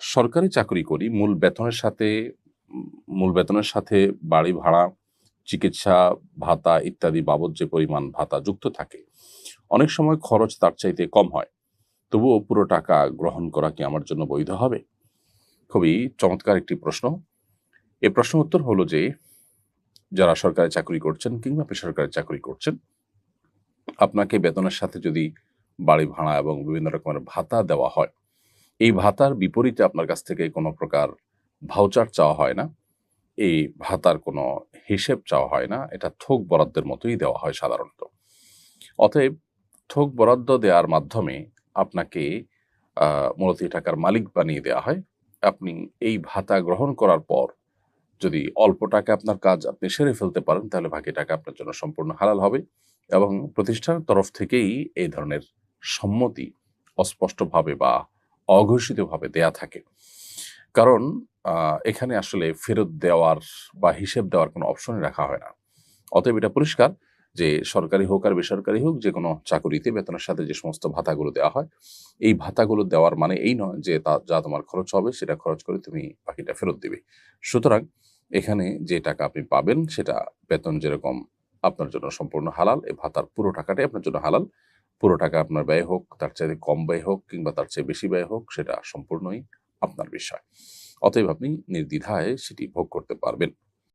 সরকারি চাকরি করি। মূল বেতনের সাথে বাড়ি ভাড়া, চিকিৎসা ভাতা ইত্যাদি বাবদ যে পরিমাণ ভাতা যুক্ত থাকে, অনেক সময় খরচ তার চাইতে কম হয়। তবুও পুরো টাকা গ্রহণ করা কি আমার জন্য বৈধ হবে? খুবই চমৎকার একটি প্রশ্ন। এ প্রশ্নের উত্তর হলো যে, যারা সরকারি চাকরি করছেন কিংবা বেসরকারি চাকরি করছেন, আপনাকে বেতনের সাথে যদি বাড়ি ভাড়া এবং বিভিন্ন রকমের ভাতা দেওয়া হয়, এই ভাতার বিপরীতে আপনার কাছ থেকে কোনো প্রকার ভাউচার চাওয়া হয় না। এই ভাতার কোনো হিসেব চাওয়া হয় না। এটা থোক বরাদ্দের মতোই দেওয়া হয় সাধারণত। অতএব থোক বরাদ্দ দেওয়ার মাধ্যমে আপনাকে আ মূলত এই টাকার মালিক বানিয়ে দেওয়া হয়। আপনি এই ভাতা গ্রহণ করার পর যদি অল্প টাকায় আপনার কাজ আপনি সেরে ফেলতে পারেন, তাহলে বাকি টাকা আপনার জন্য সম্পূর্ণ হালাল হবে এবং প্রতিষ্ঠানের তরফ থেকেই এই ধরনের সম্মতি অস্পষ্টভাবে বা অঘোষিতভাবে দেয়া থাকে। কারণ আ এখানে আসলে ফেরত দেওয়ার বা হিসেব দেওয়ার কোনো অপশনই রাখা হয় না। অতএব এটা পরিষ্কার যে সরকারি হোক আর বেসরকারি হোক, যেকোনো চাকুরিতে বেতনের সাথে যে সমস্ত ভাতাগুলো দেওয়া হয়, এই ভাতাগুলো দেওয়ার মানে এই নয় যে যা তোমার খরচ হবে সেটা খরচ করে তুমি বাকিটা ফেরত দিবে। সুতরাং এখানে যে টাকা আপনি পাবেন সেটা বেতন যেরকম আপনার জন্য সম্পূর্ণ হালাল, এই ভাতার পুরো টাকাটাই আপনার জন্য হালাল। পুরো টাকা আপনার ব্যয় হোক, তার চাইতে কম ব্যয় হোক কিংবা তার চেয়ে বেশি ব্যয় হোক, সেটা সম্পূর্ণই আপনার বিষয়। অতএব আপনি নির্দ্বিধায় সেটি ভোগ করতে পারবেন।